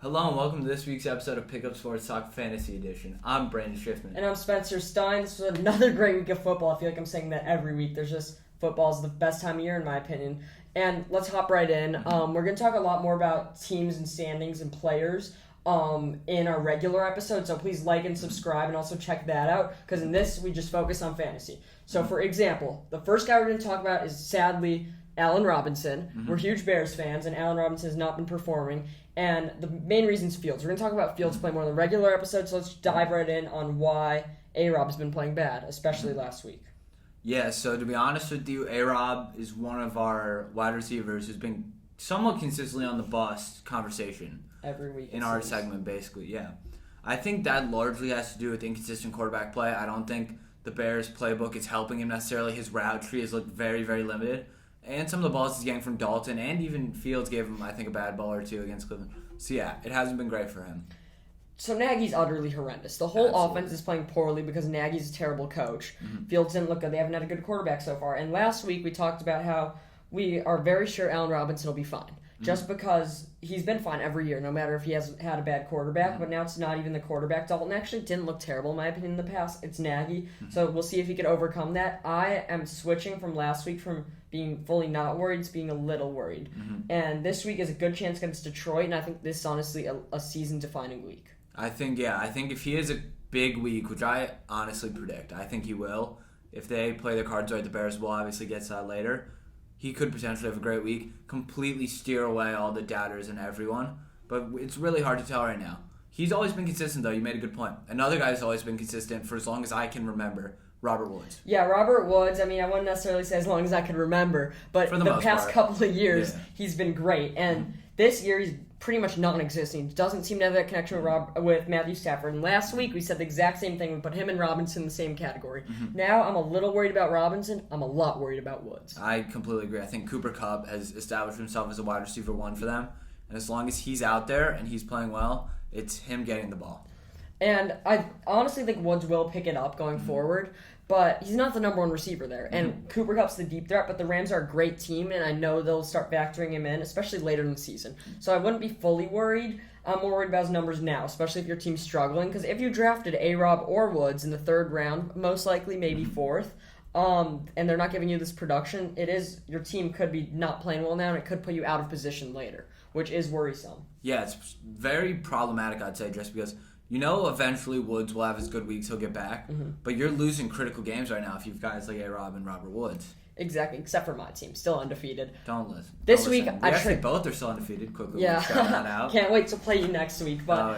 Hello and welcome to this week's episode of Pickup Sports Talk Fantasy Edition. I'm Brandon Schiffman. And I'm Spencer Stein. This was another great week of football. I feel like I'm saying that every week. There's just football is the best time of year in my opinion. And let's hop right in. We're going to talk a lot more about teams and standings and players in our regular episode. So please like and subscribe and also check that out because in this we just focus on fantasy. So for example, the first guy we're going to talk about is sadly Allen Robinson. We're huge Bears fans and Allen Robinson has not been performing. And the main reason is Fields. We're going to talk about Fields playing more than the regular episode, so let's dive right in on why A-Rob has been playing bad, especially last week. Yeah, so to be honest with you, A-Rob is one of our wide receivers who's been somewhat consistently on the bust conversation. Every week. In our segment, basically, yeah. I think that largely has to do with inconsistent quarterback play. I don't think the Bears playbook is helping him necessarily. His route tree has looked very, very limited. And some of the balls he's getting from Dalton, and even Fields gave him, I think, a bad ball or two against Cleveland. So, yeah, it hasn't been great for him. So Nagy's utterly horrendous. The whole Absolutely. offense is playing poorly because Nagy's a terrible coach. Fields didn't look good. They haven't had a good quarterback so far. And last week we talked about how we are very sure Allen Robinson will be fine. Just because he's been fine every year, no matter if he has had a bad quarterback. But now it's not even the quarterback. Dalton actually didn't look terrible, in my opinion, in the past. It's Nagy. So we'll see if he can overcome that. I am switching from last week from being fully not worried to being a little worried. And this week is a good chance against Detroit, and I think this is honestly a season-defining week. I think if he has a big week, which I honestly predict, I think he will. If they play their cards right, the Bears will obviously get to that later. He could potentially have a great week, completely steer away all the doubters and everyone. But it's really hard to tell right now. He's always been consistent, though. You made a good point. Another guy who's always been consistent for as long as I can remember, Robert Woods. Yeah, Robert Woods, I mean, I wouldn't necessarily say as long as I can remember, but For the the most past part. couple of years, Yeah. he's been great. And this year, he's pretty much non-existent. He doesn't seem to have that connection with Matthew Stafford. And last week, we said the exact same thing. We put him and Robinson in the same category. Now, I'm a little worried about Robinson. I'm a lot worried about Woods. I completely agree. I think Cooper Kupp has established himself as a wide receiver one for them. And as long as he's out there and he's playing well, it's him getting the ball. And I honestly think Woods will pick it up going forward, but he's not the number one receiver there. And Cooper Kupp's the deep threat, but the Rams are a great team, and I know they'll start factoring him in, especially later in the season. So I wouldn't be fully worried. I'm more worried about his numbers now, especially if your team's struggling, because if you drafted A-Rob or Woods in the third round, most likely maybe fourth, and they're not giving you this production, your team could be not playing well now, and it could put you out of position later, which is worrisome. Yeah, it's very problematic, I'd say, just because eventually Woods will have his good weeks, he'll get back. But you're losing critical games right now if you've guys like A-Rob and Robert Woods. Exactly, except for my team, still undefeated. Don't listen. This Don't week, listen. I We actually tra- both are still undefeated. Quickly, Yeah, we'll shout that out. can't wait to play you next week. But Oh,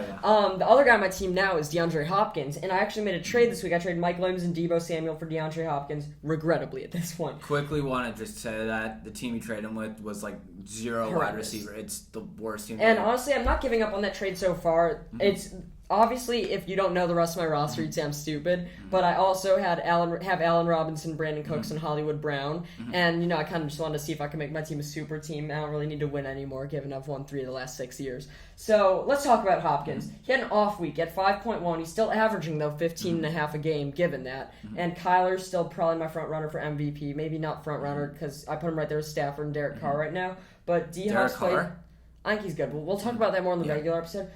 yeah. the other guy on my team now is DeAndre Hopkins, and I actually made a trade this week. I traded Mike Williams and Deebo Samuel for DeAndre Hopkins, regrettably at this point. Quickly want to just say that the team you traded him with was like zero wide Horrendous. receiver. It's the worst team. And honestly, I'm not giving up on that trade so far. It's obviously, if you don't know the rest of my roster, you'd say I'm stupid. But I also have Allen Robinson, Brandon Cooks, and Hollywood Brown. And I kind of just wanted to see if I can make my team a super team. I don't really need to win anymore, given I've won 3 of the last 6 years. So let's talk about Hopkins. He had an off week at 5.1. He's still averaging though 15.5 a game, given that. And Kyler's still probably my front runner for MVP. Maybe not front runner because I put him right there with Stafford and Derek Carr right now. But D-Hop's played. Carr? I think he's good. We'll talk about that more in the regular episode.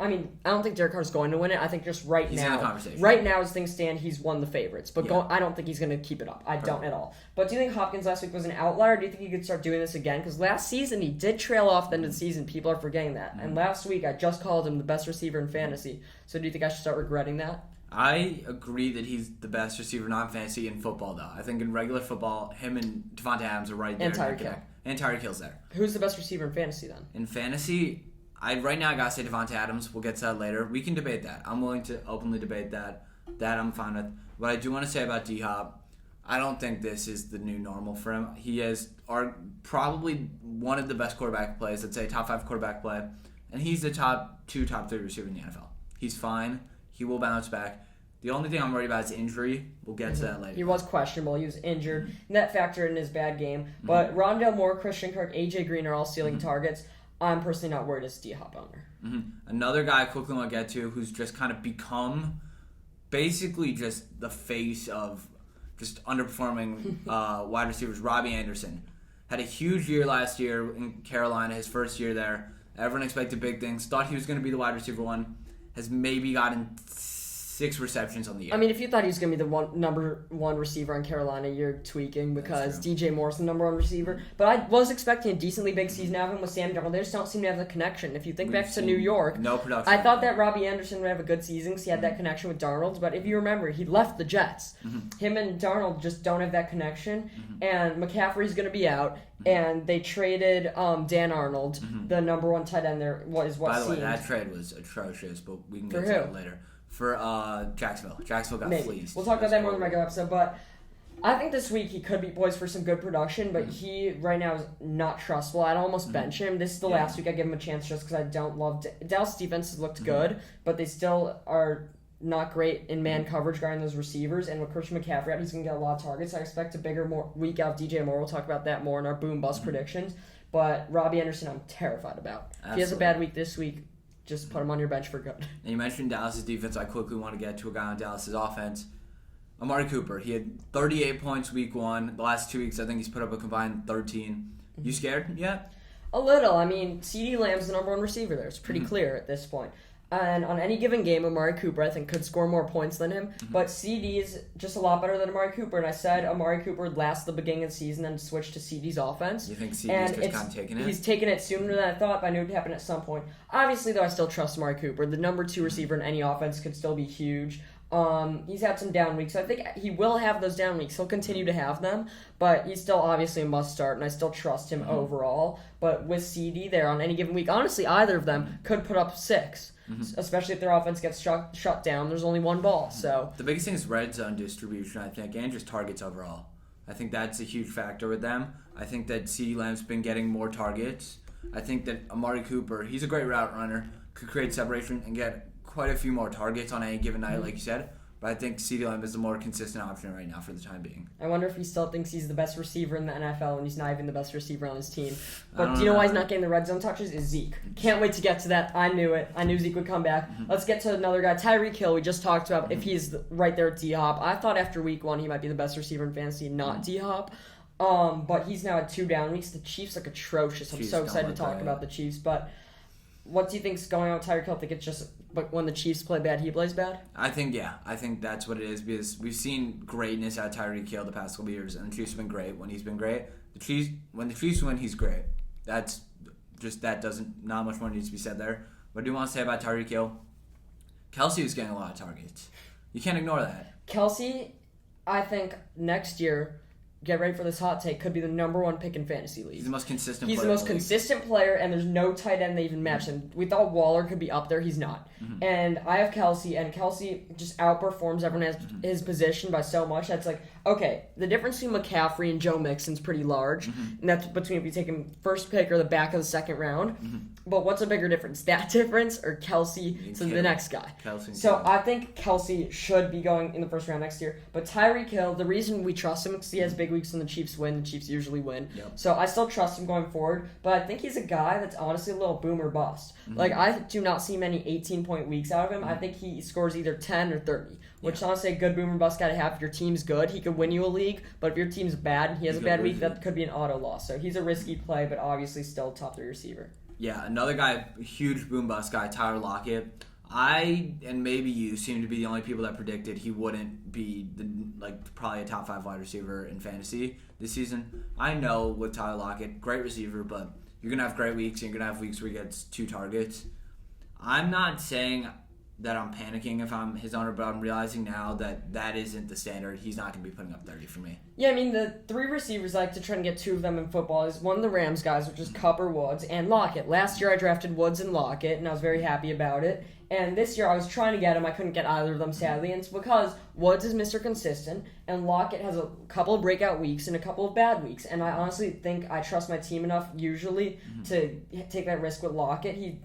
I don't think Derek Carr's going to win it. I think just He's in the now, conversation. right now as things stand, he's one of the favorites. But Yeah. I don't think he's going to keep it up. I don't at all. But do you think Hopkins last week was an outlier? Do you think he could start doing this again? Because last season he did trail off the end of the season. People are forgetting that. And last week I just called him the best receiver in fantasy. So do you think I should start regretting that? I agree that he's the best receiver, not in fantasy, in football, though. I think in regular football, him and Devontae Adams are right there. And Tyreek Hill. And Tyreek Hill's there. Who's the best receiver in fantasy then? In fantasy, right now I gotta say Devontae Adams. We'll get to that later. We can debate that. I'm willing to openly debate that. That I'm fine with. What I do want to say about D-Hop, I don't think this is the new normal for him. He is probably one of the best quarterback plays. I'd say top 5 quarterback play. And he's the top 2, top 3 receiver in the NFL. He's fine. He will bounce back. The only thing I'm worried about is injury. We'll get to that later. He was questionable. He was injured. And that factored in his bad game. But Rondale Moore, Christian Kirk, A.J. Green are all stealing targets. I'm personally not worried as a D-Hop owner. Another guy I quickly want to get to who's just kind of become basically just the face of just underperforming wide receivers, Robbie Anderson. Had a huge year last year in Carolina, his first year there. Everyone expected big things. Thought he was going to be the wide receiver one. Has maybe gotten 6 receptions on the year. I mean, if you thought he was going to be the number one receiver in Carolina, you're tweaking because DJ Moore's the number one receiver. But I was expecting a decently big season out of him with Sam Darnold. They just don't seem to have the connection. If you think back to New York, no production. I thought that Robbie Anderson would have a good season because he had that connection with Darnold. But if you remember, he left the Jets. Him and Darnold just don't have that connection. And McCaffrey's going to be out. And they traded Dan Arnold, the number one tight end there. By the way, that trade was atrocious, but we can get to that later. For Jacksonville. Jacksonville got fleeced. We'll talk about that more in the regular episode, but I think this week he could be poised for some good production, but he right now is not trustable. I'd almost bench him. This is the last week I give him a chance just because I don't love Dallas' defense has looked good, but they still are not great in man coverage guarding those receivers, and with Christian McCaffrey out, he's going to get a lot of targets. I expect a bigger week out of DJ Moore. We'll talk about that more in our boom-bust predictions, but Robbie Anderson I'm terrified about. Absolutely. If he has a bad week this week, just put him on your bench for good. And you mentioned Dallas' defense. I quickly want to get to a guy on Dallas' offense. Amari Cooper. He had 38 points week 1. The last 2 weeks, I think he's put up a combined 13. You scared yet? A little. I mean, CeeDee Lamb's the number one receiver there. It's pretty clear at this point. And on any given game, Amari Cooper, I think, could score more points than him. But CeeDee's just a lot better than Amari Cooper. And I said Amari Cooper would last the beginning of the season and switch to CeeDee's offense. You think CeeDee's just kind of taking it? He's taken it sooner than I thought, but I knew it would happen at some point. Obviously, though, I still trust Amari Cooper. The number 2 receiver in any offense could still be huge. He's had some down weeks. So I think he will have those down weeks. He'll continue to have them, but he's still obviously a must start, and I still trust him overall. But with CeeDee there on any given week, honestly, either of them could put up 6. Especially if their offense gets shut down. There's only one ball, so... The biggest thing is red zone distribution, I think, and just targets overall. I think that's a huge factor with them. I think that CeeDee Lamb's been getting more targets. I think that Amari Cooper, he's a great route runner, could create separation and get quite a few more targets on any given night, like you said. But I think CeeDee Lamb is the more consistent option right now for the time being. I wonder if he still thinks he's the best receiver in the NFL when he's not even the best receiver on his team. But do you know why he's not getting the red zone touches? Is Zeke. Can't wait to get to that. I knew it. I knew Zeke would come back. Let's get to another guy. Tyreek Hill, we just talked about if he's right there at D-Hop. I thought after week 1 he might be the best receiver in fantasy, not D-Hop. But he's now at 2 down weeks. The Chiefs look atrocious. I'm so excited to talk about the Chiefs. But what do you think's going on with Tyreek Hill? I think it's just when the Chiefs play bad, he plays bad? I think that's what it is because we've seen greatness out of Tyreek Hill the past couple of years, and the Chiefs have been great when he's been great. When the Chiefs win, he's great. Not much more needs to be said there. What I do want to say about Tyreek Hill, Kelsey is getting a lot of targets. You can't ignore that. Kelsey, I think next year, get ready for this hot take, could be the number 1 pick in fantasy league. He's the most consistent player. He's the most consistent player, and there's no tight end that even match him. We thought Waller could be up there. He's not. And I have Kelsey, and Kelsey just outperforms everyone at his position by so much. That's like, okay, the difference between McCaffrey and Joe Mixon's pretty large, and that's between if you take him first pick or the back of the second round. But what's a bigger difference, that difference or Kelsey to the next guy? So I think Kelsey should be going in the first round next year. But Tyreek Hill, the reason we trust him is because he has big weeks when the Chiefs win. The Chiefs usually win. Yep. So I still trust him going forward. But I think he's a guy that's honestly a little boom or bust. Like, I do not see many 18-point weeks out of him. I think he scores either 10 or 30, which is honestly a good boom or bust guy to have. If your team's good, he could win you a league. But if your team's bad and he has a bad week, that could be an auto loss. So he's a risky play, but obviously still top 3 receiver. Yeah, another guy, huge boom bust guy, Tyler Lockett. I and maybe you seem to be the only people that predicted he wouldn't be probably a top 5 wide receiver in fantasy this season. I know with Tyler Lockett, great receiver, but you're gonna have great weeks and you're gonna have weeks where he gets 2 targets. I'm not saying that I'm panicking if I'm his owner, but I'm realizing now that isn't the standard. He's not going to be putting up 30 for me. Yeah, I mean, the 3 receivers I like to try and get 2 of them in football is one of the Rams guys, which is Kupp or Woods, and Lockett. Last year I drafted Woods and Lockett, and I was very happy about it. And this year I was trying to get him. I couldn't get either of them, sadly. And it's because Woods is Mr. Consistent, and Lockett has a couple of breakout weeks and a couple of bad weeks. And I honestly think I trust my team enough usually to take that risk with Lockett. He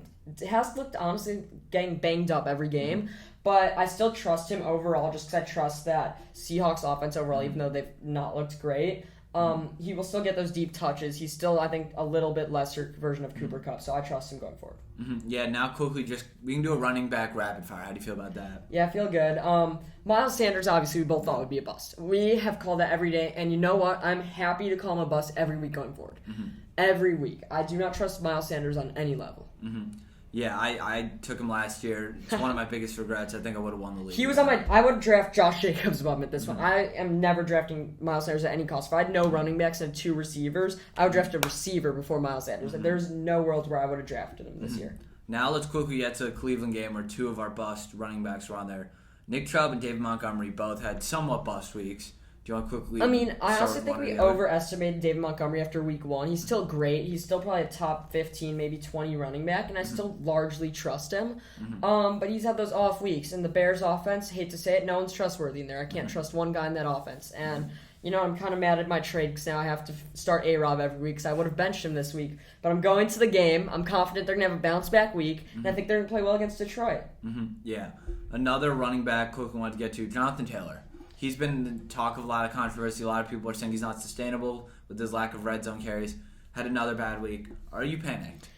has looked, honestly, getting banged up every game. But I still trust him overall just because I trust that Seahawks offense overall, even though they've not looked great. He will still get those deep touches. He's still, I think, a little bit lesser version of Cooper Kupp, so I trust him going forward. Yeah, now quickly, we can do a running back rapid fire. How do you feel about that? Yeah, I feel good. Miles Sanders, obviously, we both thought would be a bust. We have called that every day, and you know what? I'm happy to call him a bust every week going forward. every week. I do not trust Miles Sanders on any level. Yeah, I took him last year. It's one of my biggest regrets. I think I would have won the league. He was on my. I would draft Josh Jacobs above him at this one. I am never drafting Miles Sanders at any cost. If I had no running backs and 2 receivers, I would draft a receiver before Miles Sanders. And there's no world where I would have drafted him this year. Now let's quickly get to the Cleveland game where 2 of our bust running backs were on there. Nick Chubb and David Montgomery both had somewhat bust weeks. Do you want to quickly? I mean, I start also with think one or we the other? overestimated David Montgomery after week 1. He's still great. He's still probably a top 15, maybe 20 running back, and I still largely trust him. But he's had those off weeks, and the Bears offense, hate to say it, no one's trustworthy in there. I can't trust one guy in that offense. And, I'm kind of mad at my trade because now I have to start A-Rob every week because I would have benched him this week. But I'm going to the game. I'm confident they're going to have a bounce-back week, and I think they're going to play well against Detroit. Yeah. Another running back quickly wanted to get to, Jonathan Taylor. He's been the talk of a lot of controversy. A lot of people are saying he's not sustainable with his lack of red zone carries. Had another bad week. Are you panicked?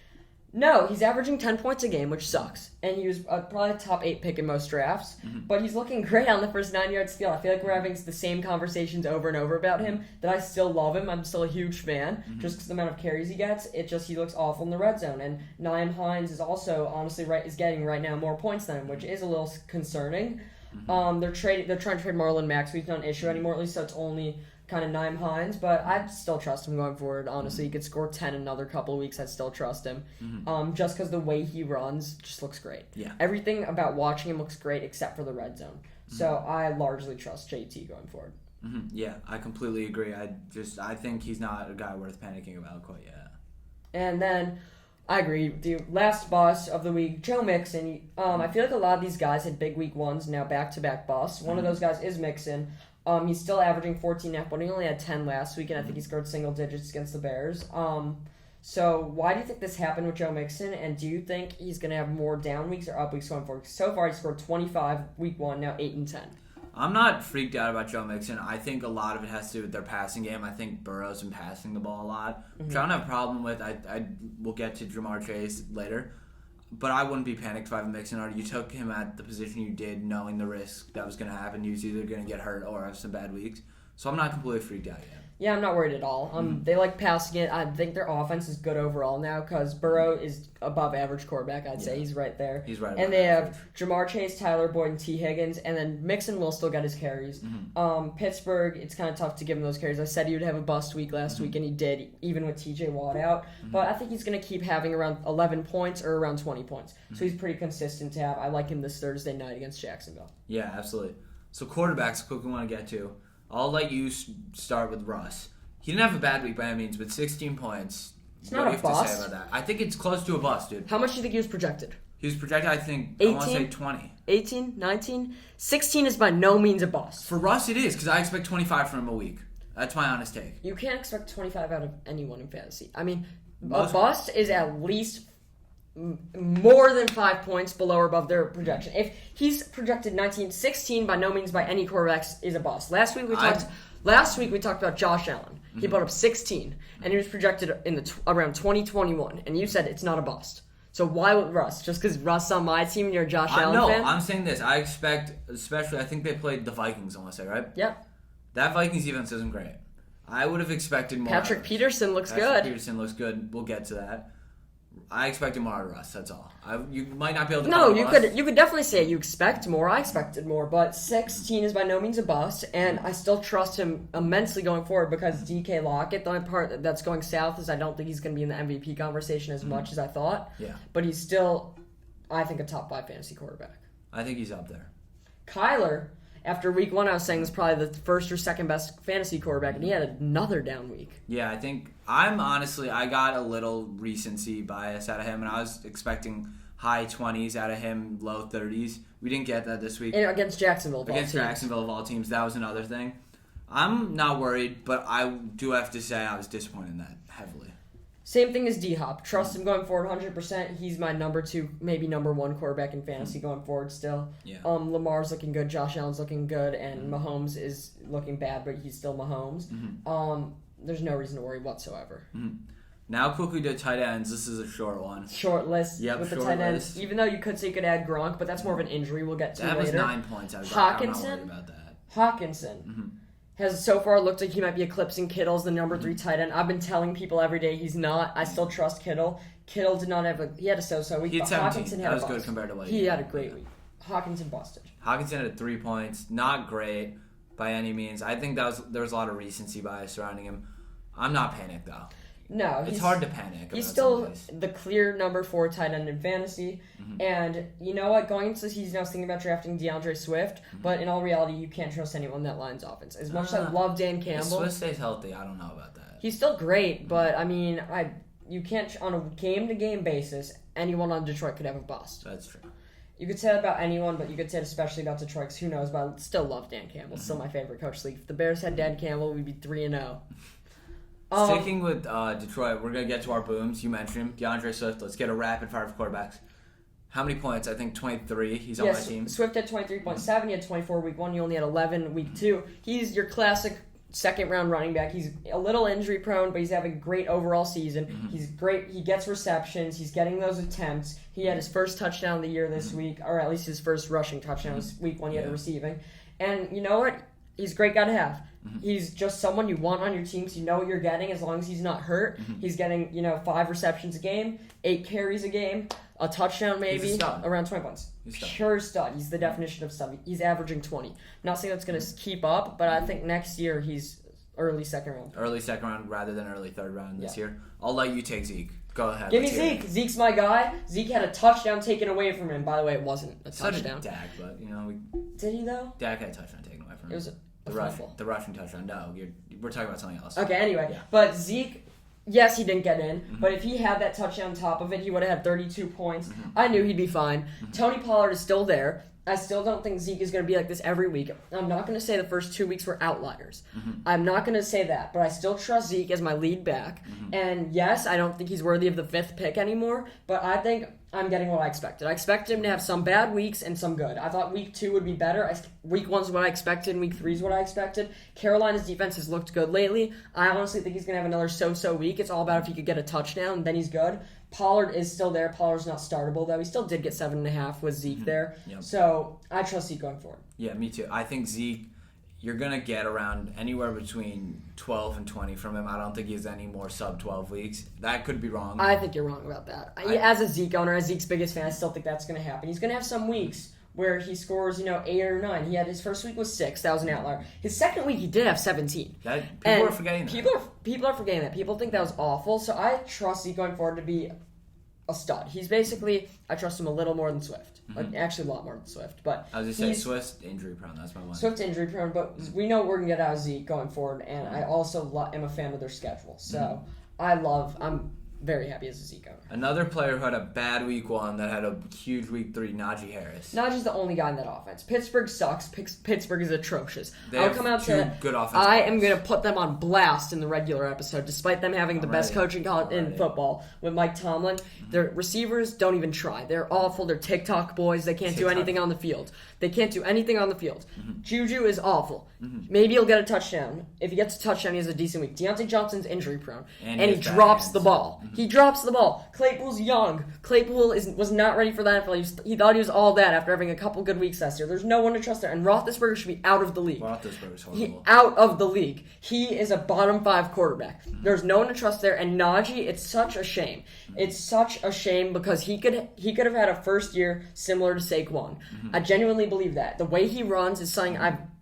No, he's averaging 10 points a game, which sucks. And he was probably a top 8 pick in most drafts. But he's looking great on the first 9-yard steal. I feel like we're having the same conversations over and over about him, that I still love him. I'm still a huge fan, just because the amount of carries he gets. He looks awful in the red zone. And Nyheim Hines is also, honestly, is getting right now more points than him, which is a little concerning. They're trying to trade Marlon Mack, so he's not an issue anymore, at least, so it's only kind of Nyheim Hines, but I still trust him going forward. Honestly, he could score 10 in another couple of weeks. I still trust him, just because the way he runs just looks great. Yeah. Everything about watching him looks great except for the red zone. So I largely trust JT going forward. Yeah, I completely agree. I think he's not a guy worth panicking about quite yet. And then I agree with you. Last bust of the week, Joe Mixon. I feel like a lot of these guys had big week 1s, now back-to-back busts. One of those guys is Mixon. He's still averaging 14.5, but he only had 10 last week, and I think he scored single digits against the Bears. So why do you think this happened with Joe Mixon, and do you think he's going to have more down weeks or up weeks going forward? So far, he scored 25 week 1, now 8 and 10. I'm not freaked out about Joe Mixon. I think a lot of it has to do with their passing game. I think Burrow's been passing the ball a lot, which I don't have a problem with. I will get to Jamar Chase later. But I wouldn't be panicked if I have Mixon. Or you took him at the position you did, knowing the risk that was going to happen. He was either going to get hurt or have some bad weeks. So I'm not completely freaked out yet. Yeah, I'm not worried at all. They like passing it. I think their offense is good overall now because Burrow is above average quarterback. I'd say he's right there. He's right. And they have Jamar Chase, Tyler Boyd, and T. Higgins, and then Mixon will still get his carries. Pittsburgh, it's kind of tough to give him those carries. I said he would have a bust week last week, and he did, even with T.J. Watt out. But I think he's going to keep having around 11 points or around 20 points. So he's pretty consistent to have. I like him this Thursday night against Jacksonville. Yeah, absolutely. So quarterbacks, quickly want to get to. I'll let you start with Russ. He didn't have a bad week by any means, but 16 points. It's what not do a you have to bust. say about that? I think it's close to a bust, dude. How much do you think he was projected? He was projected, I think, 18? I want to say 20. 18? 19? 16 is by no means a bust. For Russ, it is, because I expect 25 from him a week. That's my honest take. You can't expect 25 out of anyone in fantasy. I mean, Most a bust is at least more than 5 points below or above their projection. If he's projected 19, 16 by no means by any quarterbacks is a bust. Last week we talked about Josh Allen. He put up 16, and he was projected in around 2021, and you said it's not a bust. So why would Russ? Just because Russ on my team and you're a Josh Allen fan? No, I'm saying this. I expect, especially, I think they played the Vikings, I want to say, right? Yep. That Vikings defense isn't great. I would have expected more. Patrick Peterson looks good. Patrick Peterson looks good. We'll get to that. I expected more out of Russ, that's all. You might not be able to No, you could definitely say you expect more. I expected more, but 16 is by no means a bust, and I still trust him immensely going forward because DK Lockett, the only part that's going south is I don't think he's going to be in the MVP conversation as much as I thought. Yeah. But he's still, I think, a top 5 fantasy quarterback. I think he's up there. Kyler, after week 1, I was saying was probably the first or second best fantasy quarterback, and he had another down week. Yeah, I think I got a little recency bias out of him, and I was expecting high 20s out of him, low 30s. We didn't get that this week. And against Jacksonville of all teams. Jacksonville of all teams, that was another thing. I'm not worried, but I do have to say I was disappointed in that heavily. Same thing as D-Hop. Trust him going forward 100%. He's my number 2, maybe number 1 quarterback in fantasy going forward still. Yeah. Lamar's looking good. Josh Allen's looking good. And Mahomes is looking bad, but he's still Mahomes. There's no reason to worry whatsoever. Now quickly to tight ends. This is a short one. Short list with the tight ends. List. Even though you could say you could add Gronk, but that's more of an injury we'll get to that later. That was 9 points out of Gronk. I'm not Hawkinson. worried about that. Hawkinson. has so far looked like he might be eclipsing Kittle as the number 3 tight end. I've been telling people every day he's not. I still trust Kittle. Kittle did not have he had a so-so week, He had but 17. Hawkinson That had a was bust. good compared to what he had a great week. Hawkinson busted. Hawkinson had 3 points. Not great by any means. I think there was a lot of recency bias surrounding him. I'm not panicked, though. No, It's hard to panic. He's about still some of these. the clear number 4 tight end in fantasy. And you know what? Going into the season, I was thinking about drafting DeAndre Swift, but in all reality, you can't trust anyone in that Lions offense. As much as I love Dan If Campbell, Swift stays healthy, I don't know about that. he's still great, but I mean, you can't on a game-to-game basis. Anyone on Detroit could have a bust. That's true. You could say that about anyone, but you could say it especially about Detroit. 'Cause who knows? But I still love Dan Campbell. Still my favorite coach. League. If the Bears had Dan Campbell, we'd be 3-0. Sticking with Detroit, we're going to get to our booms. You mentioned him, DeAndre Swift. Let's get a rapid fire of quarterbacks. How many points? I think 23. He's on my team. Swift had 23.7. He had 24 week 1. He only had 11 week 2. He's your classic second-round running back. He's a little injury-prone, but he's having a great overall season. He's great. He gets receptions. He's getting those attempts. He had his first touchdown of the year this week, or at least his first rushing touchdown this week when he had a receiving. And you know what? He's a great guy to have. He's just someone you want on your team because you know what you're getting as long as he's not hurt. He's getting, 5 receptions a game, 8 carries a game, a touchdown maybe, He's a stud. around 20 points. Pure stud. He's the definition of stud. He's averaging 20. Not saying that's going to keep up, but I think next year he's early second round. Early second round rather than early third round this year. I'll let you take Zeke. Go ahead. Give me let's hear Zeke. it. Zeke's my guy. Zeke had a touchdown taken away from him. By the way, it wasn't a So did touchdown. Dak, but Did he though? Dak had a touchdown taken away from him. It was a the fumble. rushing touchdown. No, we're talking about something else. Okay, anyway. Yeah. But Zeke, yes, he didn't get in, but if he had that touchdown on top of it, he would have had 32 points. I knew he'd be fine. Tony Pollard is still there. I still don't think Zeke is going to be like this every week. I'm not going to say the first 2 weeks were outliers. I'm not going to say that, but I still trust Zeke as my lead back. And yes, I don't think he's worthy of the 5th pick anymore, but I think I'm getting what I expected. I expected him to have some bad weeks and some good. I thought week 2 would be better. Week 1's what I expected, and week 3's what I expected. Carolina's defense has looked good lately. I honestly think he's going to have another so-so week. It's all about if he could get a touchdown, then he's good. Pollard is still there. Pollard's not startable, though. He still did get 7.5 with Zeke there. Yep. So I trust Zeke going forward. Yeah, me too. I think Zeke, you're going to get around anywhere between 12 and 20 from him. I don't think he has any more sub-12 weeks. That could be wrong. I think you're wrong about that. As a Zeke owner, as Zeke's biggest fan, I still think that's going to happen. He's going to have some weeks where he scores, 8 or 9. He had his first week was 6. That was an outlier. His second week, he did have 17. People are forgetting that. People are forgetting that. People think that was awful. So I trust Zeke going forward to be a stud. He's basically, I trust him a little more than Swift. Actually, a lot more than Swift. But I was just saying, Swift's injury prone. That's my one. Swift's injury prone, but we know we're going to get out of Zeke going forward. And I also am a fan of their schedule. So I'm very happy as a Zeke owner. Another player who had a bad week 1 that had a huge week 3, Najee Harris. Najee's the only guy in that offense. Pittsburgh sucks. Pittsburgh is atrocious. They I'll have come out two to good offensive I players. am going to put them on blast in the regular episode, despite them having the best ready. coaching I'm in ready. football with Mike Tomlin. Their receivers don't even try. They're awful. They're TikTok boys. They can't do TikTok. anything on the field. Juju is awful. Maybe he'll get a touchdown. If he gets a touchdown, he has a decent week. Deontay Johnson's injury prone, And and he he has bad drops hands. the ball. He drops the ball. Claypool's young. Claypool was not ready for that. He thought he was all that after having a couple good weeks last year. There's no one to trust there. And Roethlisberger should be out of the league. Roethlisberger's horrible. Out of the league. He is a bottom 5 quarterback. There's no one to trust there. And Najee, it's such a shame. It's such a shame because he could have had a first year similar to Saquon. I genuinely believe that. The way he runs is something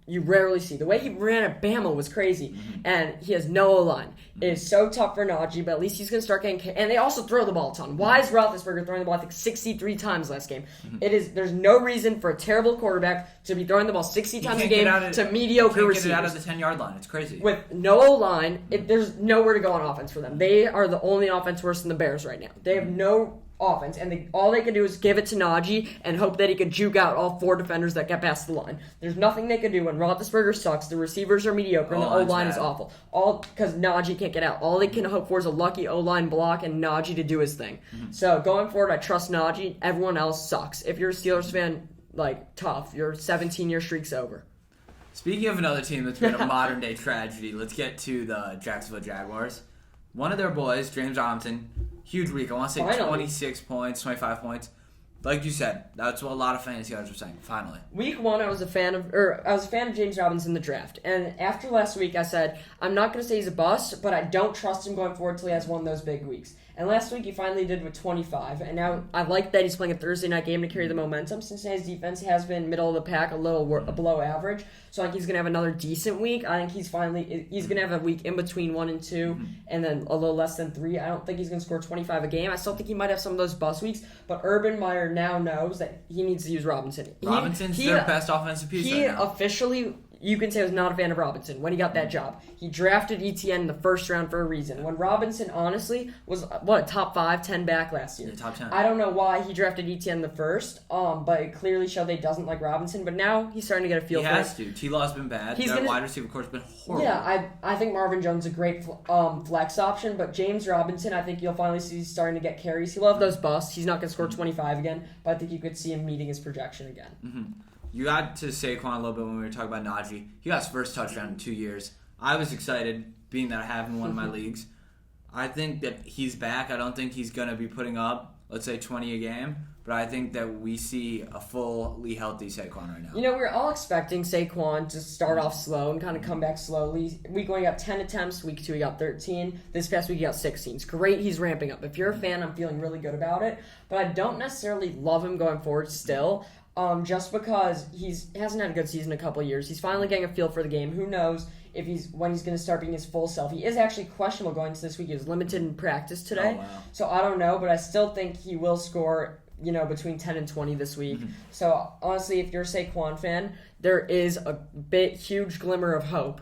you rarely see. The way he ran at Bama was crazy, and he has no O-line. It is so tough for Najee, but at least he's going to start getting... And they also throw the ball a ton. Why is Roethlisberger throwing the ball, I think, 63 times last game? There's no reason for a terrible quarterback to be throwing the ball 60 times a game to mediocre receivers. Can't get it out receivers. of the 10-yard line. It's crazy. With no O-line, there's nowhere to go on offense for them. They are the only offense worse than the Bears right now. They have no offense, and all they can do is give it to Najee and hope that he could juke out all 4 defenders that get past the line. There's nothing they can do when Roethlisberger sucks, the receivers are mediocre, and the O-line is awful. All because Najee can't get out. All they can hope for is a lucky O-line block and Najee to do his thing. So going forward, I trust Najee. Everyone else sucks. If you're a Steelers fan, tough. Your 17-year streak's over. Speaking of another team that's been a modern-day tragedy, let's get to the Jacksonville Jaguars. One of their boys, James Robinson, huge week. I want to say Finally. 26 points, 25 points. Like you said, that's what a lot of fantasy owners were saying. Finally. Week 1, I was a fan of James Robinson in the draft, and after last week, I said I'm not going to say he's a bust, but I don't trust him going forward till he has one of those big weeks. And last week he finally did with 25, and now I like that he's playing a Thursday night game to carry the momentum. Cincinnati's defense has been middle of the pack, a little below average, so I think he's going to have another decent week. I think he's going to have a week in between 1 and 2, and then a little less than 3. I don't think he's going to score 25 a game. I still think he might have some of those bust weeks, but Urban Meyer now knows that he needs to use Robinson. Robinson's their best offensive piece right now. Officially, you can say, was not a fan of Robinson when he got that job. He drafted ETN in the first round for a reason. When Robinson, honestly, was, a top 5, 10 back last year. Yeah, top 10. I don't know why he drafted ETN in the first, but it clearly showed that he doesn't like Robinson. But now he's starting to get a feel for it. He has to. T-Law's been bad. Their wide receiver course has been horrible. Yeah, I think Marvin Jones is a great flex option, but James Robinson, I think you'll finally see he's starting to get carries. He'll have those busts. He's not going to score 25 again, but I think you could see him meeting his projection again. Mm-hmm. You got to Saquon a little bit when we were talking about Najee. He got his first touchdown in 2 years. I was excited, being that I have him in one of my leagues. I think that he's back. I don't think he's going to be putting up, let's say, 20 a game. But I think that we see a fully healthy Saquon right now. You know, we're all expecting Saquon to start off slow and kind of come back slowly. Week 1, he got 10 attempts. Week 2, he got 13. This past week, he got 16. It's great. He's ramping up. If you're a fan, I'm feeling really good about it. But I don't necessarily love him going forward still. Just because he hasn't had a good season in a couple of years. He's finally getting a feel for the game. Who knows when he's going to start being his full self. He is actually questionable going into this week. He was limited in practice today. Oh, wow. So I don't know, but I still think he will score, between 10 and 20 this week. Mm-hmm. So honestly, if you're a Saquon fan, there is a huge glimmer of hope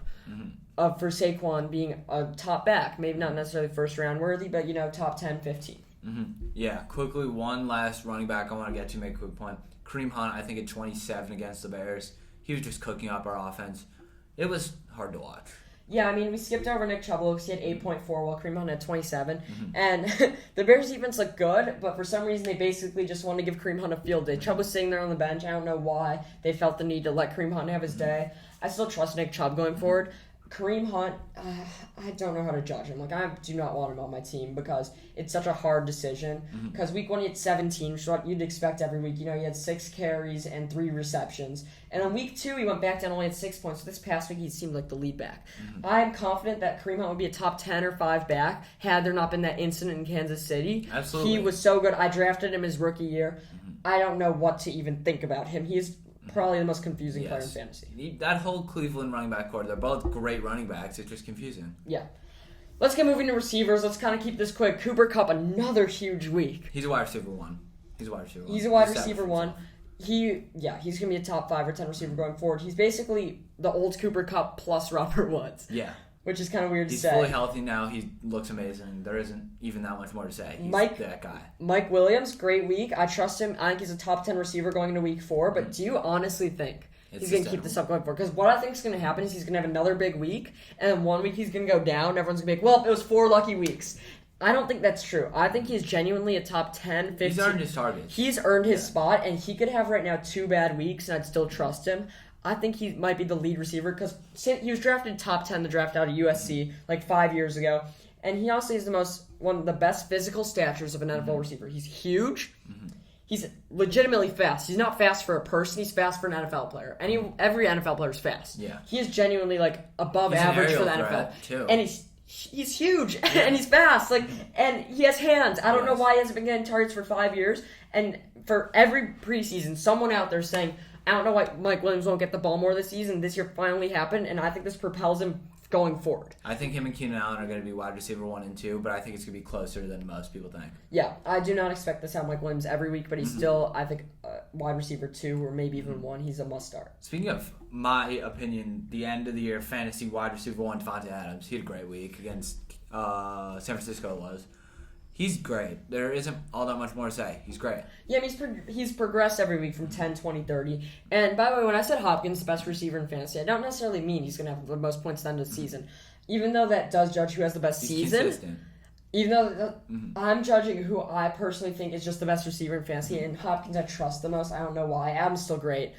for Saquon being a top back. Maybe not necessarily first round worthy, but top 10, 15. Mm-hmm. Yeah, quickly, one last running back I want to get to, make a quick point. Kareem Hunt, I think at 27 against the Bears, he was just cooking up our offense. It was hard to watch. Yeah, I mean, we skipped over Nick Chubb. He had 8.4 while Kareem Hunt had 27. Mm-hmm. And the Bears defense looked good, but for some reason they basically just wanted to give Kareem Hunt a field day. Chubb was sitting there on the bench. I don't know why they felt the need to let Kareem Hunt have his day. I still trust Nick Chubb going forward. Kareem Hunt, I don't know how to judge him. I do not want him on my team because it's such a hard decision. Because week 1 he had 17, which is what you'd expect every week. He had 6 carries and 3 receptions. And on week 2, he went back down only at 6 points. So this past week, he seemed like the lead back. I am confident that Kareem Hunt would be a top 10 or 5 back had there not been that incident in Kansas City. Absolutely. He was so good. I drafted him his rookie year. I don't know what to even think about him. He is probably the most confusing player in fantasy. That whole Cleveland running back core, they're both great running backs. It's just confusing. Yeah. Let's get moving to receivers. Let's kind of keep this quick. Cooper Kupp, another huge week. He's a wide receiver 1. He's a wide receiver 1. He's a wide receiver 1. He's going to be a top 5 or 10 receiver going forward. He's basically the old Cooper Kupp plus Robert Woods. Yeah. Which is kind of weird to say. He's fully healthy now. He looks amazing. There isn't even that much more to say. He's that guy. Mike Williams, great week. I trust him. I think he's a top 10 receiver going into week 4. But do you honestly think he's going to keep this up going forward? Because what I think is going to happen is he's going to have another big week. And then 1 week he's going to go down. Everyone's going to be like, well, it was 4 lucky weeks. I don't think that's true. I think he's genuinely a top 10, 15. He's earned his targets. He's earned his spot. And he could have right now 2 bad weeks. And I'd still trust him. I think he might be the lead receiver because he was drafted top 10 the draft out of USC 5 years ago. And he honestly is one of the best physical statures of an NFL receiver. He's huge. He's legitimately fast. He's not fast for a person. He's fast for an NFL player. Every NFL player is fast. Yeah. He is genuinely above average for the NFL. Too. And he's huge and he's fast. And he has hands. I don't know why he hasn't been getting targets for 5 years. And for every preseason, someone out there saying, I don't know why Mike Williams won't get the ball more this season. This year finally happened, and I think this propels him going forward. I think him and Keenan Allen are going to be wide receiver 1 and 2, but I think it's going to be closer than most people think. Yeah, I do not expect this to have Mike Williams every week, but he's still, I think, wide receiver 2 or maybe even 1. He's a must-start. Speaking of my opinion, the end of the year fantasy wide receiver 1, Devontae Adams. He had a great week against San Francisco. It was. He's great. There isn't all that much more to say. He's great. Yeah, I mean, he's progressed every week from 10, 20, 30. And by the way, when I said Hopkins, the best receiver in fantasy, I don't necessarily mean he's going to have the most points at the end of the season. Even though that does judge who has the best season. Consistent. Even though I'm judging who I personally think is just the best receiver in fantasy, and Hopkins I trust the most. I don't know why. Adams still great.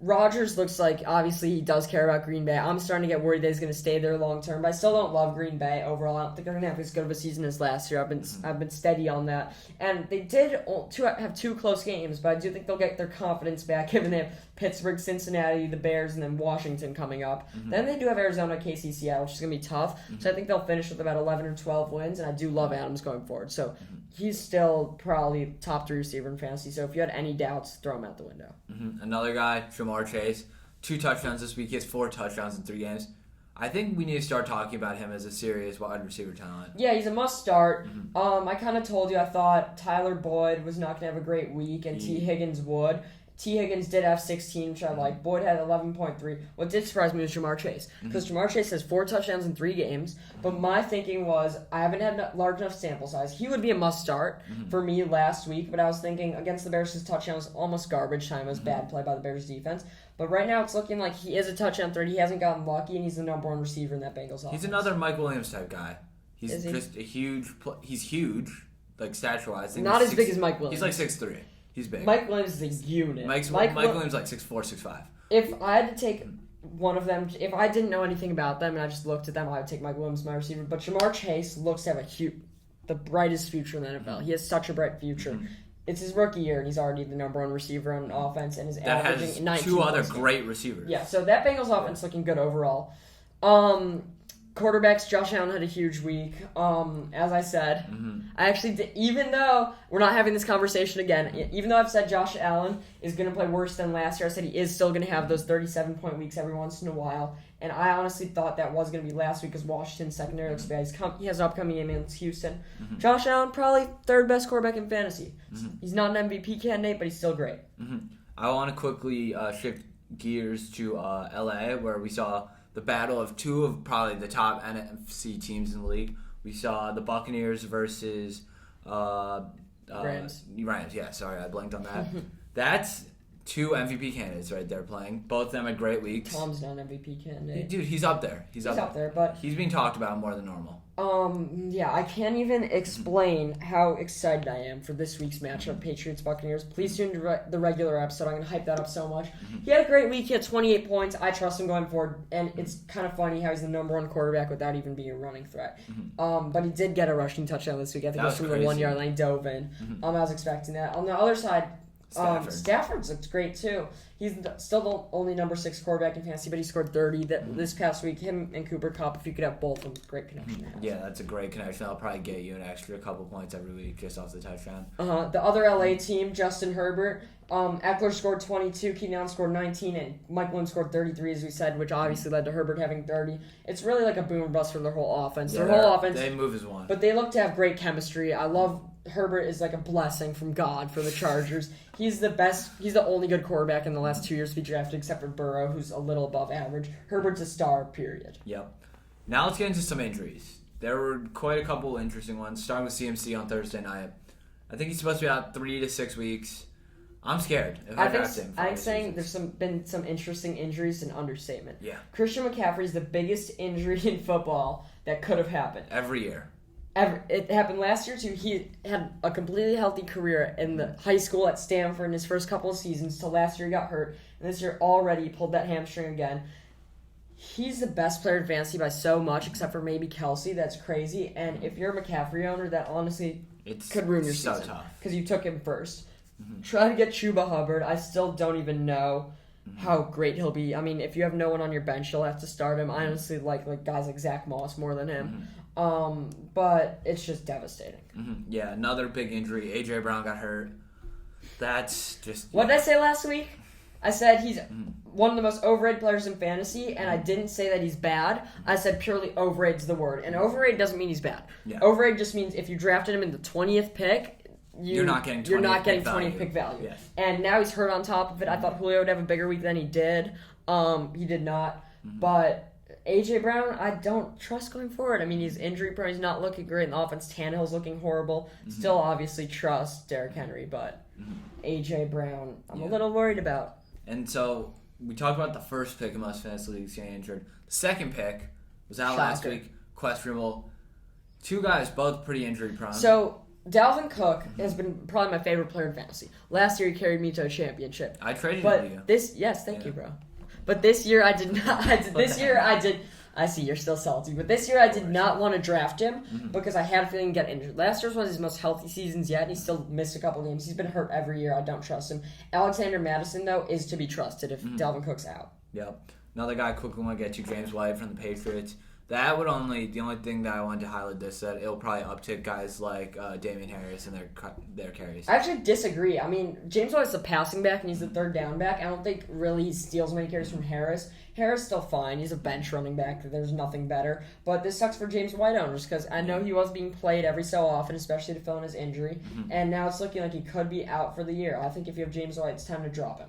Rodgers looks like, obviously, he does care about Green Bay. I'm starting to get worried that he's going to stay there long term, but I still don't love Green Bay overall. I don't think they're going to have as good of a season as last year. I've been steady on that. And they did have 2 close games, but I do think they'll get their confidence back, given they have Pittsburgh, Cincinnati, the Bears, and then Washington coming up. Then they do have Arizona, KC, Seattle, which is going to be tough. So I think they'll finish with about 11 or 12 wins, and I do love Adams going forward. So he's still probably top 3 receiver in fantasy. So if you had any doubts, throw him out the window. Another guy, Jamar Chase, 2 touchdowns this week. He has 4 touchdowns in 3 games. I think we need to start talking about him as a serious wide receiver talent. Yeah, he's a must start. I kind of told you I thought Tyler Boyd was not going to have a great week, and T. Higgins would. T. Higgins did have 16, which I like. Boyd had 11.3. What did surprise me was Jamar Chase, because Jamar Chase has 4 touchdowns in 3 games. But my thinking was, I haven't had a large enough sample size. He would be a must start for me last week, but I was thinking against the Bears, his touchdown was almost garbage time. It was bad play by the Bears defense. But right now, it's looking like he is a touchdown threat. He hasn't gotten lucky, and he's the number 1 receiver in that Bengals offense. He's another Mike Williams type guy. He's just a huge. He's huge, like stature-wise. Not as big as Mike Williams. He's like 6'3". He's big. Mike Williams is a unit. Mike Williams like 6'4", 6'5". If I had to take one of them, if I didn't know anything about them and I just looked at them, I would take Mike Williams, my receiver. But Jamar Chase looks to have the brightest future in the NFL. He has such a bright future. It's his rookie year, and he's already the number 1 receiver on offense, and is averaging 19 2 other points. great receivers. Yeah, so that Bengals offense looking good overall. Quarterbacks, Josh Allen had a huge week. As I said, I actually did, even though we're not having this conversation again, even though I've said Josh Allen is going to play worse than last year, I said he is still going to have those 37-point weeks every once in a while. And I honestly thought that was going to be last week because Washington's secondary looks bad. He has an upcoming game against Houston. Josh Allen, probably 3rd best quarterback in fantasy. He's not an MVP candidate, but he's still great. I want to quickly shift gears to LA, where we saw the battle of 2 of probably the top NFC teams in the league. We saw the Buccaneers versus Rams. Yeah, sorry, I blanked on that. That's 2 MVP candidates right there playing. Both of them had great weeks. Tom's not an MVP candidate. Dude, he's up there. He's up there, but he's being talked about more than normal. Yeah, I can't even explain how excited I am for this week's matchup, Patriots-Buccaneers. Please tune to the regular episode. I'm going to hype that up so much. He had a great week. He had 28 points. I trust him going forward, and it's kind of funny how he's the number 1 quarterback without even being a running threat. But he did get a rushing touchdown this week. I think it was from the 1-yard line. He dove in. I was expecting that. On the other side, Stafford's looked great too. He's still the only number 6 quarterback in fantasy, but he scored 30 this past week. Him and Cooper Kupp, if you could have both of them, great connection. Yeah, that's a great connection. I'll probably get you an extra couple points every week just off the touchdown. The other LA team, Justin Herbert, Eckler scored 22, Keenan Allen scored 19, and Mike Williams scored 33, as we said, which obviously led to Herbert having 30. It's really like a boom or bust for their whole offense. Yeah, their whole offense, they move as one. But they look to have great chemistry. I love Herbert is like a blessing from God for the Chargers. He's the best. He's the only good quarterback in the last 2 years to be drafted, except for Burrow, who's a little above average. Herbert's a star, period. Yep. Now let's get into some injuries. There were quite a couple interesting ones, starting with CMC on Thursday night. I think he's supposed to be out 3 to 6 weeks. I'm scared. I think saying there's been some interesting injuries an understatement. Yeah. Christian McCaffrey's the biggest injury in football that could have happened. Every year. It happened last year, too. He had a completely healthy career in the high school at Stanford in his first couple of seasons, till last year he got hurt. And this year already pulled that hamstring again. He's the best player in fantasy by so much, except for maybe Kelsey. That's crazy. And if you're a McCaffrey owner, that honestly could ruin your season. Tough. Because you took him first. Try to get Chuba Hubbard. I still don't even know how great he'll be. I mean, if you have no one on your bench, you'll have to start him. I honestly like guys like Zach Moss more than him. But it's just devastating. Yeah, another big injury. A.J. Brown got hurt. That's just... What did I say last week? I said he's one of the most overrated players in fantasy, and I didn't say that he's bad. I said purely overrated's the word. And overrated doesn't mean he's bad. Yeah. Overrated just means if you drafted him in the 20th pick... You're not getting 20th pick value. Yes. And now he's hurt on top of it. I thought Julio would have a bigger week than he did. He did not. But A.J. Brown, I don't trust going forward. I mean, he's injury prone. He's not looking great in the offense. Tannehill's looking horrible. Still obviously trust Derrick Henry, but A.J. Brown, I'm a little worried about. And so we talked about the first pick in most fantasy leagues getting injured. The second pick was out last week. Questionable. 2 guys, both pretty injury prone. So Dalvin Cook has been probably my favorite player in fantasy. Last year he carried me to a championship. I traded But you. thank you, bro. But this year I did not. I see you're still salty, but this year I did not want to draft him because I had a feeling he'd get injured. Last year was one of his most healthy seasons yet, and he still missed a couple games. He's been hurt every year. I don't trust him. Alexander Madison, though, is to be trusted if Dalvin Cook's out. Yep. Another guy I quickly want to get to, James White from the Patriots. The only thing that I wanted to highlight this, that it'll probably uptick guys like Damian Harris and their carries. I actually disagree. I mean, James White's the passing back and he's the third down back. I don't think really he steals many carries from Harris. Harris is still fine. He's a bench running back. There's nothing better. But this sucks for James White owners because I know he was being played every so often, especially to fill in his injury. And now it's looking like he could be out for the year. I think if you have James White, it's time to drop him.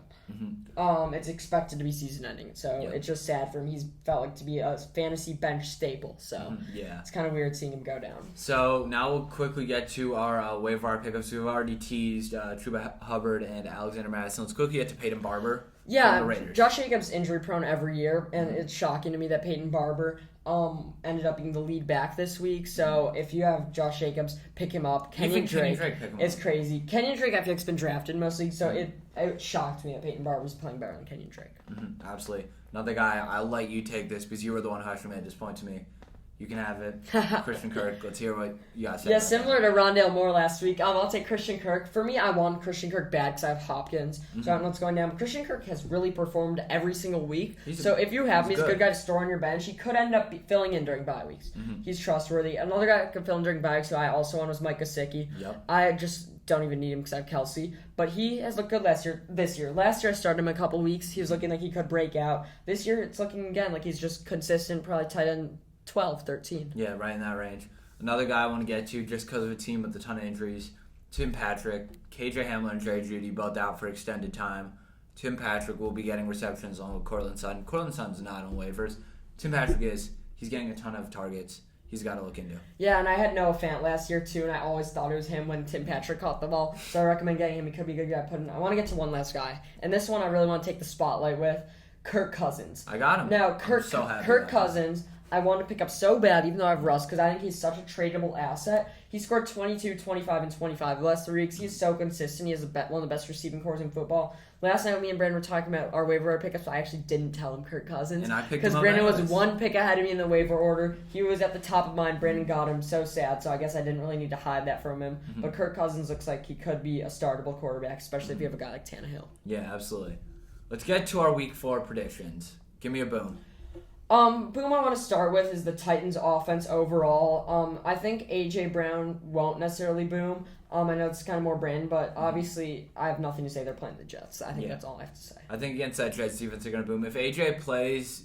It's expected to be season-ending, so it's just sad for him. He's felt like to be a fantasy bench staple, so it's kind of weird seeing him go down. So now we'll quickly get to our waiver wire pickups. We've already teased Chuba Hubbard and Alexander Madison. Let's quickly get to Peyton Barber. Yeah, from the Raiders. Josh Jacobs injury prone every year, and it's shocking to me that Peyton Barber ended up being the lead back this week. So if you have Josh Jacobs, pick him up. Kenyon Drake pick him is up. crazy. Kenyon Drake, I feel like, has been drafted mostly, so it shocked me that Peyton Barber was playing better than Kenyon Drake. Absolutely. Another guy, I'll let you take this because you were the one who actually made this point to me. You can have it. Christian Kirk, let's hear what you got to say. Yeah, similar to Rondale Moore last week. I'll take Christian Kirk. For me, I want Christian Kirk bad because I have Hopkins, so I don't know what's going down. But Christian Kirk has really performed every single week. So if you have him, he's a good guy to store on your bench. He could end up filling in during bye weeks. He's trustworthy. Another guy that could fill in during bye weeks who I also want was Mike Gesicki. Yep. I just don't even need him because I have Kelsey. But he has looked good this year. Last year I started him a couple weeks. He was looking like he could break out. This year it's looking again like he's just consistent, probably tight end 12, 13. Yeah, right in that range. Another guy I want to get to just because of a team with a ton of injuries, Tim Patrick, KJ Hamler, and Jerry Jeudy both out for extended time. Tim Patrick will be getting receptions along with Cortland Sutton. Cortland Sutton's not on waivers. Tim Patrick he's getting a ton of targets. He's got to look into. Yeah, and I had Noah Fant last year too, and I always thought it was him when Tim Patrick caught the ball. So I recommend getting him. He could be a good guy. I want to get to one last guy, and this one I really want to take the spotlight with, Kirk Cousins. I got him. Now, Kirk Cousins, I want to pick up so bad, even though I have Russ, because I think he's such a tradable asset. He scored 22, 25, and 25 the last 3 weeks. He's so consistent. He has one of the best receiving cores in football. Last night, me and Brandon were talking about our waiver order pickups. I actually didn't tell him Kirk Cousins. And I picked him up because Brandon was anyways. one pick ahead of me in the waiver order. He was at the top of mine. Brandon got him. So sad. So I guess I didn't really need to hide that from him. But Kirk Cousins looks like he could be a startable quarterback, especially if you have a guy like Tannehill. Yeah, absolutely. Let's get to our Week 4 predictions. Give me a boom. Boom I want to start with is the Titans offense overall. I think A.J. Brown won't necessarily boom. I know it's kind of more Brandon, but obviously I have nothing to say. They're playing the Jets. I think that's all I have to say. I think against that Jets defense, they're going to boom. If A.J. plays,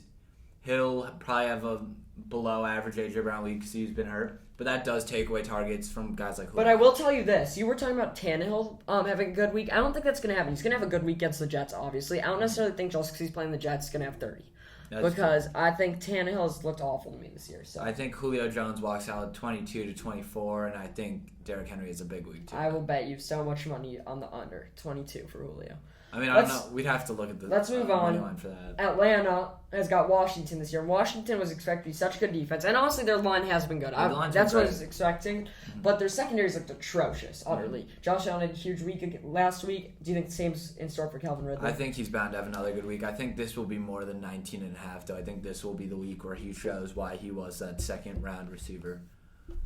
he'll probably have a below average A.J. Brown week because he's been hurt. But that does take away targets from guys like Julio. But I will tell you this. You were talking about Tannehill having a good week. I don't think that's going to happen. He's going to have a good week against the Jets, obviously. I don't necessarily think just because he's playing the Jets he's going to have 30. Because I think Tannehill has looked awful to me this year. So I think Julio Jones walks out 22 to 24, and I think Derrick Henry has a big week too. I will bet you so much money on the under 22 for Julio. I mean, I don't know. We'd have to look at the Let's move on. money line for that. Atlanta has got Washington this year. Washington was expected to be such a good defense, and honestly, their line has been good. That's what I was expecting. But their secondaries looked atrocious, utterly. Josh Allen had a huge week last week. Do you think the same's in store for Calvin Ridley? I think he's bound to have another good week. I think this will be more than 19.5, though. I think this will be the week where he shows why he was that second-round receiver.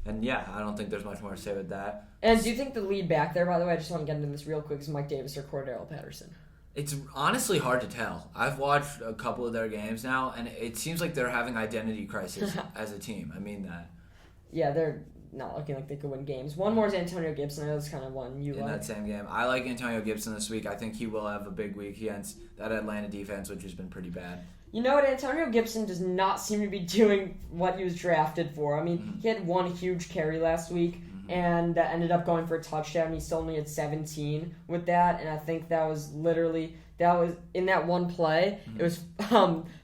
And yeah, I don't think there's much more to say with that. And do you think the lead back there, by the way, I just want to get into this real quick, is Mike Davis or Cordero Patterson? It's honestly hard to tell. I've watched a couple of their games now, and it seems like they're having identity crisis as a team. I mean that. Yeah, they're not looking like they could win games. One more is Antonio Gibson. I know that's kind of one you in that same game. I like Antonio Gibson this week. I think he will have a big week against that Atlanta defense, which has been pretty bad. You know what? Antonio Gibson does not seem to be doing what he was drafted for. I mean, he had one huge carry last week, and that ended up going for a touchdown. He still only had 17 with that, and I think that was in that one play, it was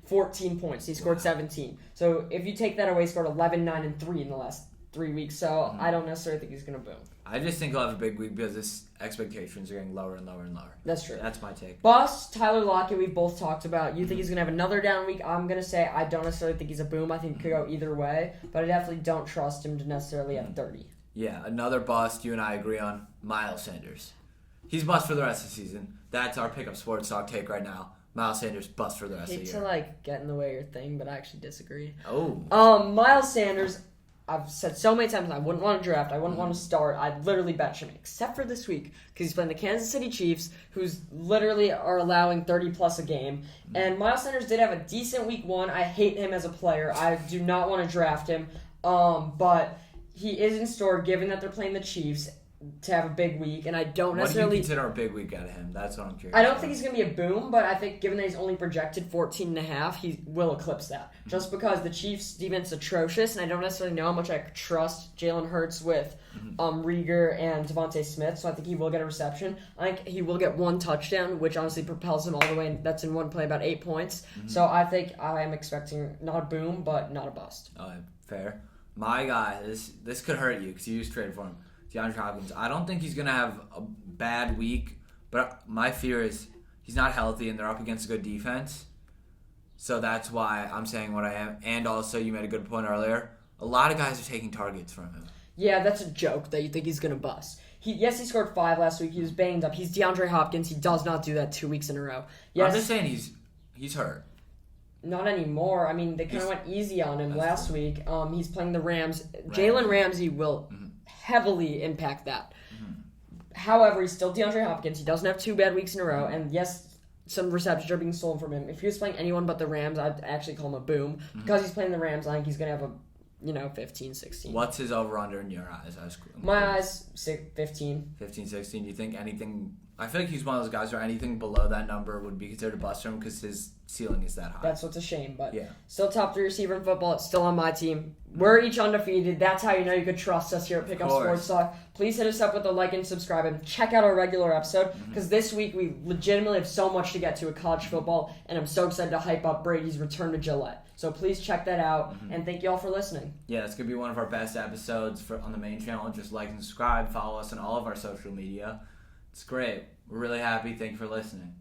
14 points. He scored 17. So if you take that away, he scored 11, 9, and 3 in the last 3 weeks. So I don't necessarily think he's going to boom. I just think he'll have a big week because his expectations are getting lower and lower and lower. That's true. That's my take. Boss, Tyler Lockett, we've both talked about. You think he's going to have another down week? I'm going to say I don't necessarily think he's a boom. I think it could go either way, but I definitely don't trust him to necessarily have 30. Yeah, another bust you and I agree on, Miles Sanders. He's bust for the rest of the season. That's our Pickup Sports Talk take right now. Miles Sanders bust for the rest of hate the to year. get in the way of your thing, but I actually disagree. Oh. Miles Sanders, I've said so many times I wouldn't want to draft. I wouldn't want to start. I'd literally bench him, except for this week because he's playing the Kansas City Chiefs, who's literally are allowing 30 plus a game. And Miles Sanders did have a decent week 1. I hate him as a player. I do not want to draft him. But he is in store, given that they're playing the Chiefs, to have a big week, and I don't What do you necessarily consider a big week out of him? That's what I'm curious I don't about. think he's going to be a boom, but I think given that he's only projected 14.5, he will eclipse that. Just because the Chiefs' defense is atrocious, and I don't necessarily know how much I trust Jalen Hurts with Rieger and Devontae Smith, so I think he will get a reception. I think he will get 1 touchdown, which honestly propels him all the way. That's in one play, about 8 points. So I think I am expecting not a boom, but not a bust. Oh, fair. My guy, this could hurt you because you just traded for him. DeAndre Hopkins. I don't think he's going to have a bad week, but my fear is he's not healthy and they're up against a good defense. So that's why I'm saying what I am. And also, you made a good point earlier. A lot of guys are taking targets from him. Yeah, that's a joke that you think he's going to bust. He scored 5 last week. He was banged up. He's DeAndre Hopkins. He does not do that 2 weeks in a row. Yes, I'm just saying he's hurt. not anymore. I mean, they kind of went easy on him last week. He's playing the Rams. Jalen Ramsey will heavily impact that. However, he's still DeAndre Hopkins. He doesn't have 2 bad weeks in a row. And yes, some receptions are being stolen from him. If he was playing anyone but the Rams, I'd actually call him a boom. Because he's playing the Rams, I think he's going to have a 15, 16. What's his over-under in your eyes? My eyes, 15. 15, 16. Do you think anything... I feel like he's one of those guys where anything below that number would be considered a bust for him because his ceiling is that high. That's what's a shame, but Yeah. still top 3 receiver in football. It's still on my team. We're each undefeated. That's how you know you could trust us here at Pickup course. Sports Talk. Please hit us up with a like and subscribe and check out our regular episode because this week we legitimately have so much to get to with college football, and I'm so excited to hype up Brady's return to Gillette. So please check that out, and thank you all for listening. Yeah, it's going to be one of our best episodes on the main channel. Just like and subscribe. Follow us on all of our social media. It's great. We're really happy. Thank you for listening.